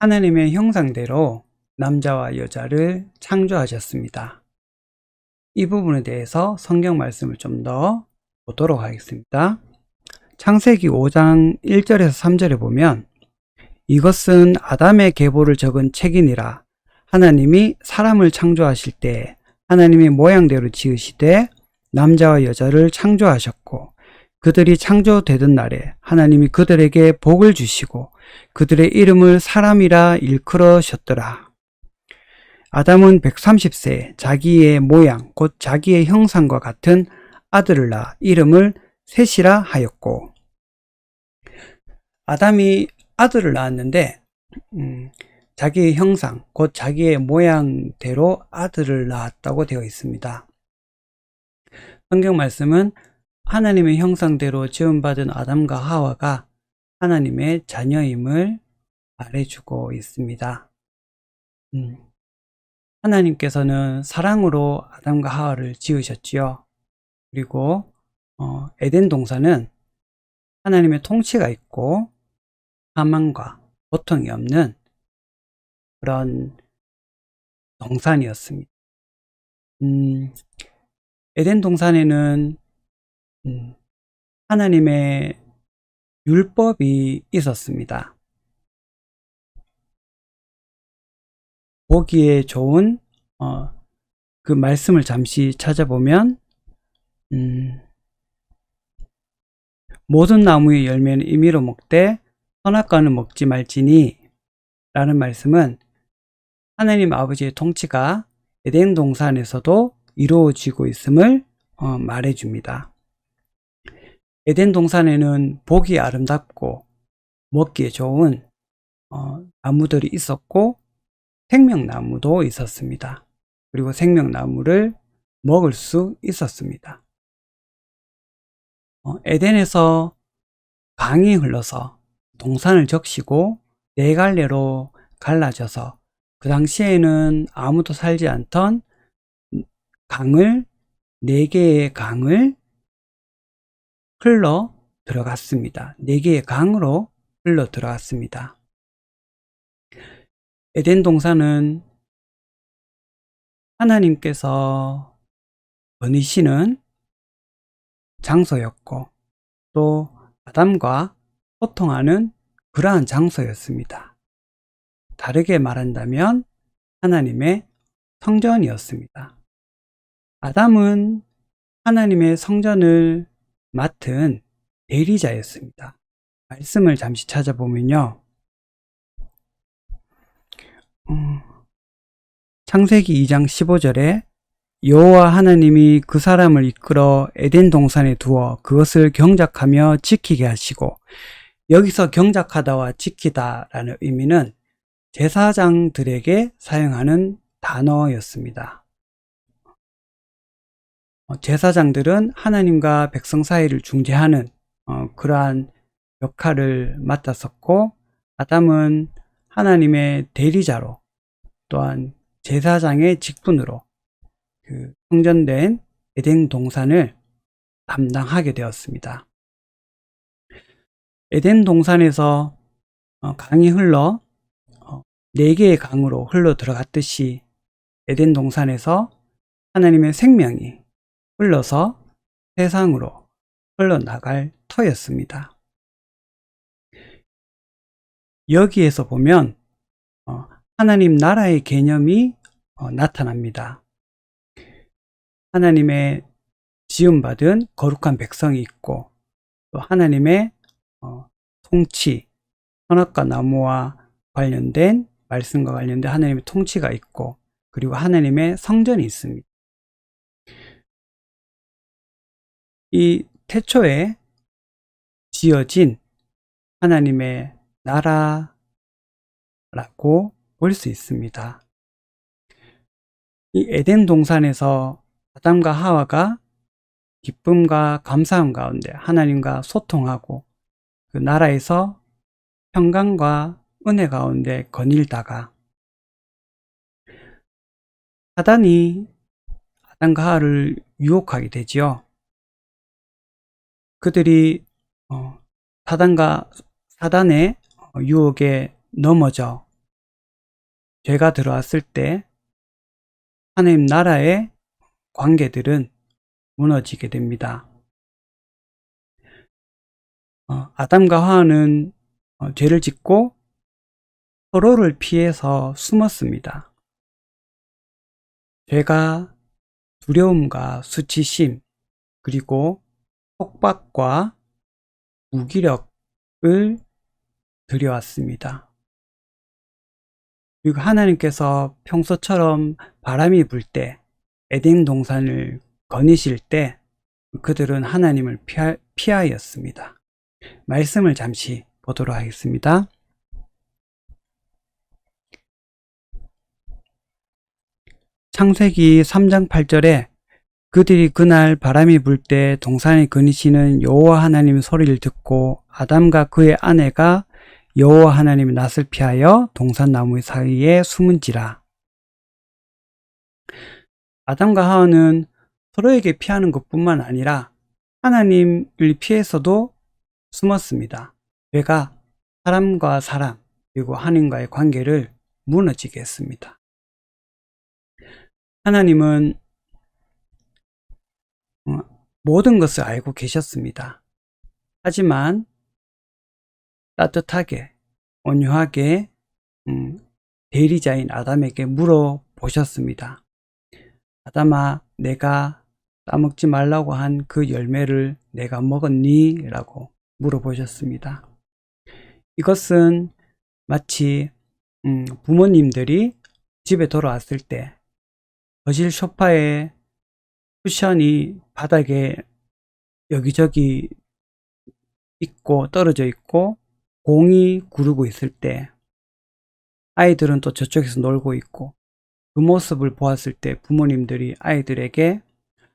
하나님의 형상대로 남자와 여자를 창조하셨습니다. 이 부분에 대해서 성경 말씀을 좀 더 보도록 하겠습니다. 창세기 5장 1절에서 3절에 보면 이것은 아담의 계보를 적은 책이니라. 하나님이 사람을 창조하실 때 하나님의 모양대로 지으시되 남자와 여자를 창조하셨고 그들이 창조되던 날에 하나님이 그들에게 복을 주시고 그들의 이름을 사람이라 일컬으셨더라. 아담은 130세에 자기의 모양 곧 자기의 형상과 같은 아들을 낳아 이름을 셋이라 하였고, 아담이 아들을 낳았는데 자기의 형상 곧 자기의 모양대로 아들을 낳았다고 되어 있습니다. 성경 말씀은 하나님의 형상대로 지음받은 아담과 하와가 하나님의 자녀임을 말해주고 있습니다. 하나님께서는 사랑으로 아담과 하와를 지으셨지요. 그리고 에덴 동산은 하나님의 통치가 있고 사망과 고통이 없는 그런 동산이었습니다. 에덴 동산에는 하나님의 율법이 있었습니다. 보기에 좋은 그 말씀을 잠시 찾아보면 모든 나무의 열매는 임의로 먹되 선악과는 먹지 말지니 라는 말씀은 하나님 아버지의 통치가 에덴 동산에서도 이루어지고 있음을 말해줍니다. 에덴 동산에는 보기 아름답고 먹기에 좋은 나무들이 있었고 생명나무도 있었습니다. 그리고 생명나무를 먹을 수 있었습니다. 에덴에서 강이 흘러서 동산을 적시고 네 갈래로 갈라져서 그 당시에는 아무도 살지 않던 강을, 네 개의 강을 흘러 들어갔습니다. 네 개의 강으로 흘러 들어갔습니다. 에덴 동산은 하나님께서 거니시는 장소였고 또 아담과 소통하는 그러한 장소였습니다. 다르게 말한다면 하나님의 성전이었습니다. 아담은 하나님의 성전을 맡은 대리자였습니다. 말씀을 잠시 찾아보면요. 창세기 2장 15절에 여호와 하나님이 그 사람을 이끌어 에덴 동산에 두어 그것을 경작하며 지키게 하시고, 여기서 경작하다와 지키다 라는 의미는 제사장들에게 사용하는 단어였습니다. 제사장들은 하나님과 백성 사이를 중재하는 그러한 역할을 맡았었고, 아담은 하나님의 대리자로 또한 제사장의 직분으로 그 성전된 에덴 동산을 담당하게 되었습니다. 에덴 동산에서 강이 흘러 네 개의 강으로 흘러 들어갔듯이 에덴 동산에서 하나님의 생명이 흘러서 세상으로 흘러나갈 터였습니다. 여기에서 보면 하나님 나라의 개념이 나타납니다. 하나님의 지음받은 거룩한 백성이 있고 또 하나님의 통치, 선악과 나무와 관련된 말씀과 관련된 하나님의 통치가 있고 그리고 하나님의 성전이 있습니다. 이 태초에 지어진 하나님의 나라라고 볼 수 있습니다. 이 에덴 동산에서 아담과 하와가 기쁨과 감사함 가운데 하나님과 소통하고 그 나라에서 평강과 은혜 가운데 거닐다가 사단이 아담과 하와를 유혹하게 되지요. 그들이 사단의 유혹에 넘어져 죄가 들어왔을 때 하나님 나라의 관계들은 무너지게 됩니다. 아담과 하와는 죄를 짓고 서로를 피해서 숨었습니다. 죄가 두려움과 수치심, 그리고 속박과 무기력을 들여왔습니다. 그리고 하나님께서 평소처럼 바람이 불 때, 에덴 동산을 거니실 때 그들은 하나님을 피하였습니다. 말씀을 잠시 보도록 하겠습니다. 창세기 3장 8절에 그들이 그날 바람이 불 때 동산에 거니시는 여호와 하나님의 소리를 듣고 아담과 그의 아내가 여호와 하나님의 낯을 피하여 동산나무 사이에 숨은지라. 아담과 하와는 서로에게 피하는 것뿐만 아니라 하나님을 피해서도 숨었습니다. 죄가 사람과 사람 그리고 하나님과의 관계를 무너지게 했습니다. 하나님은 모든 것을 알고 계셨습니다. 하지만 따뜻하게 온유하게 대리자인 아담에게 물어보셨습니다. 아담아, 내가 따먹지 말라고 한 그 열매를 내가 먹었니? 라고 물어보셨습니다. 이것은 마치 부모님들이 집에 돌아왔을 때 거실 소파에 쿠션이 바닥에 여기저기 있고 떨어져 있고 공이 구르고 있을 때 아이들은 또 저쪽에서 놀고 있고 그 모습을 보았을 때 부모님들이 아이들에게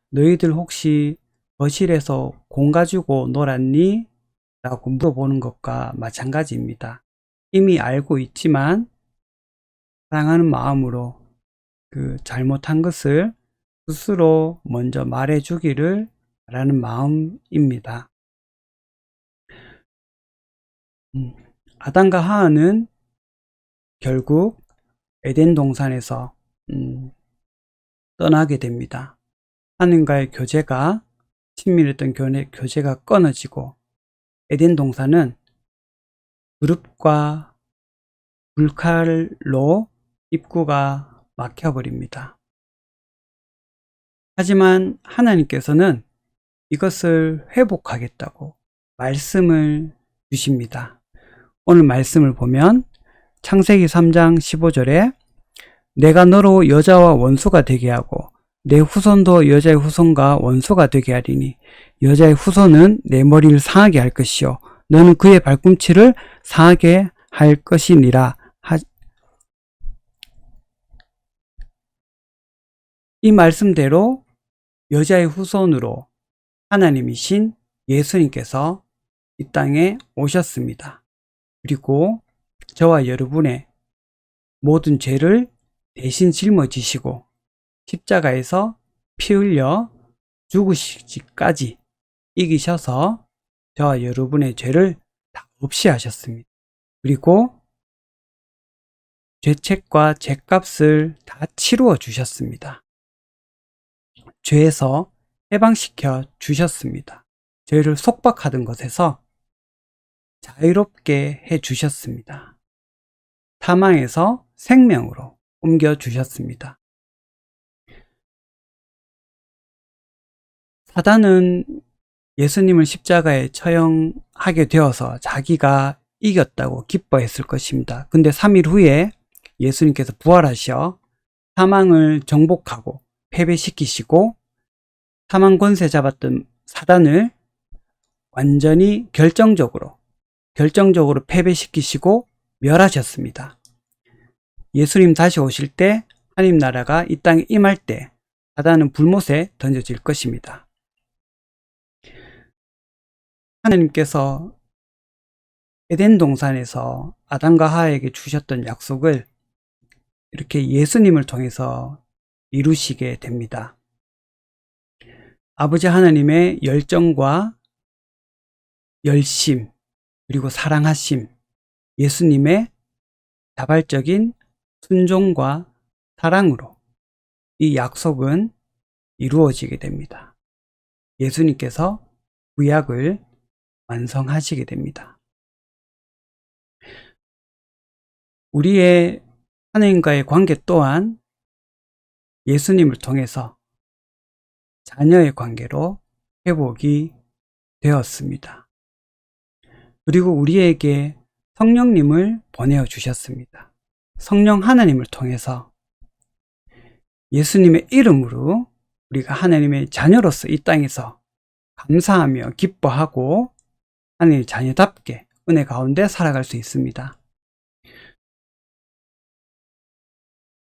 너희들 혹시 거실에서 공 가지고 놀았니? 라고 물어보는 것과 마찬가지입니다. 이미 알고 있지만 사랑하는 마음으로 그 잘못한 것을 스스로 먼저 말해주기를 바라는 마음입니다. 아담과 하와는 결국 에덴 동산에서 떠나게 됩니다. 하나님과의 교제가 친밀했던 교제가 끊어지고 에덴 동산은 불읍과 불칼로 입구가 막혀버립니다. 하지만 하나님께서는 이것을 회복하겠다고 말씀을 주십니다. 오늘 말씀을 보면 창세기 3장 15절에 내가 너로 여자와 원수가 되게 하고 내 후손도 여자의 후손과 원수가 되게 하리니 여자의 후손은 내 머리를 상하게 할 것이요 너는 그의 발꿈치를 상하게 할 것이니라. 이 말씀대로 여자의 후손으로 하나님이신 예수님께서 이 땅에 오셨습니다. 그리고 저와 여러분의 모든 죄를 대신 짊어지시고 십자가에서 피 흘려 죽으시기까지 이기셔서 저와 여러분의 죄를 다 없이 하셨습니다. 그리고 죄책과 죄값을 다 치루어 주셨습니다. 죄에서 해방시켜 주셨습니다. 죄를 속박하던 것에서 자유롭게 해 주셨습니다. 사망에서 생명으로 옮겨 주셨습니다. 사단은 예수님을 십자가에 처형하게 되어서 자기가 이겼다고 기뻐했을 것입니다. 근데 3일 후에 예수님께서 부활하셔 사망을 정복하고 패배시키시고 사망 권세 잡았던 사단을 완전히 결정적으로 패배시키시고 멸하셨습니다. 예수님 다시 오실 때 하나님 나라가 이 땅에 임할 때 사단은 불못에 던져질 것입니다. 하나님께서 에덴 동산에서 아담과 하와에게 주셨던 약속을 이렇게 예수님을 통해서 이루시게 됩니다. 아버지 하나님의 열정과 열심 그리고 사랑하심, 예수님의 자발적인 순종과 사랑으로 이 약속은 이루어지게 됩니다. 예수님께서 구약을 완성하시게 됩니다. 우리의 하나님과의 관계 또한 예수님을 통해서 자녀의 관계로 회복이 되었습니다. 그리고 우리에게 성령님을 보내어 주셨습니다. 성령 하나님을 통해서 예수님의 이름으로 우리가 하나님의 자녀로서 이 땅에서 감사하며 기뻐하고 하나님의 자녀답게 은혜 가운데 살아갈 수 있습니다.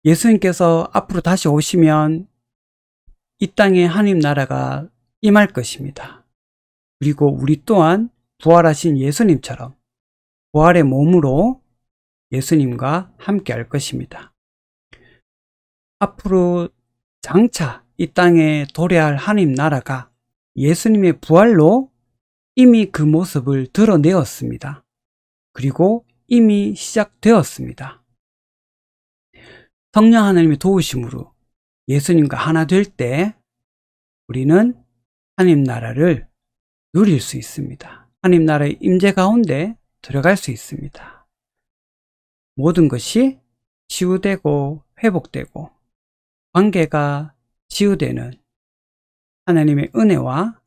예수님께서 앞으로 다시 오시면 이 땅에 하나님 나라가 임할 것입니다. 그리고 우리 또한 부활하신 예수님처럼 부활의 몸으로 예수님과 함께 할 것입니다. 앞으로 장차 이 땅에 도래할 하나님 나라가 예수님의 부활로 이미 그 모습을 드러내었습니다. 그리고 이미 시작되었습니다. 성령 하나님의 도우심으로 예수님과 하나 될 때 우리는 하나님 나라를 누릴 수 있습니다. 하나님 나라의 임재 가운데 들어갈 수 있습니다. 모든 것이 치유되고 회복되고 관계가 치유되는 하나님의 은혜와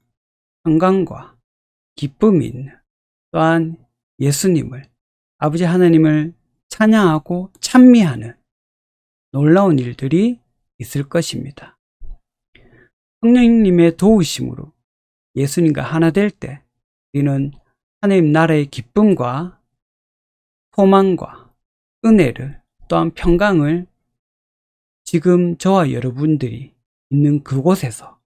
평강과 기쁨이 있는, 또한 예수님을, 아버지 하나님을 찬양하고 찬미하는 놀라운 일들이 있을 것입니다. 성령님의 도우심으로 예수님과 하나 될 때 우리는 하나님 나라의 기쁨과 소망과 은혜를, 또한 평강을 지금 저와 여러분들이 있는 그곳에서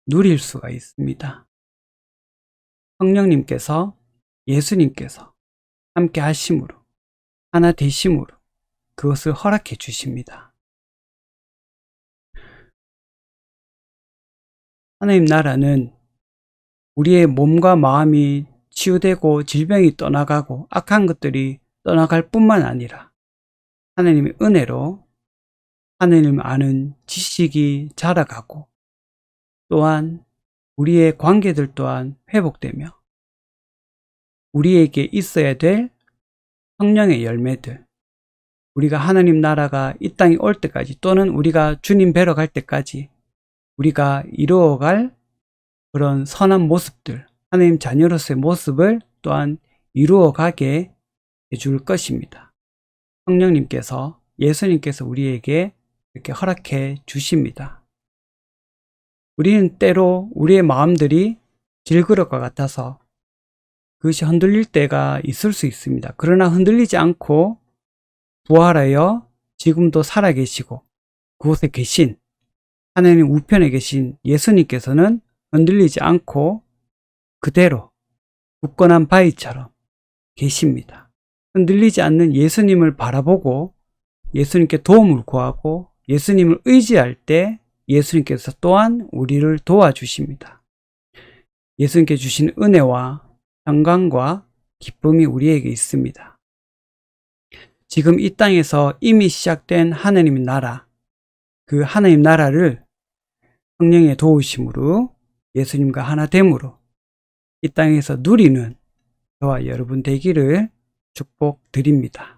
누릴 수가 있습니다. 성령님께서, 예수님께서 함께 하심으로, 하나 되심으로 그것을 허락해 주십니다. 하나님 나라는 우리의 몸과 마음이 치유되고 질병이 떠나가고 악한 것들이 떠나갈 뿐만 아니라 하나님의 은혜로 하나님을 아는 지식이 자라가고, 또한 우리의 관계들 또한 회복되며 우리에게 있어야 될 성령의 열매들, 우리가 하나님 나라가 이 땅에 올 때까지, 또는 우리가 주님 뵈러 갈 때까지 우리가 이루어갈 그런 선한 모습들, 하나님 자녀로서의 모습을 또한 이루어가게 해줄 것입니다. 성령님께서, 예수님께서 우리에게 이렇게 허락해 주십니다. 우리는 때로 우리의 마음들이 질그릇과 같아서 그것이 흔들릴 때가 있을 수 있습니다. 그러나 흔들리지 않고 부활하여 지금도 살아계시고 그곳에 계신 하나님 우편에 계신 예수님께서는 흔들리지 않고 그대로 굳건한 바위처럼 계십니다. 흔들리지 않는 예수님을 바라보고 예수님께 도움을 구하고 예수님을 의지할 때 예수님께서 또한 우리를 도와주십니다. 예수님께 주신 은혜와 평강과 기쁨이 우리에게 있습니다. 지금 이 땅에서 이미 시작된 하나님의 나라, 그 하나님 나라를 성령의 도우심으로 예수님과 하나 됨으로 이 땅에서 누리는 저와 여러분 되기를 축복드립니다.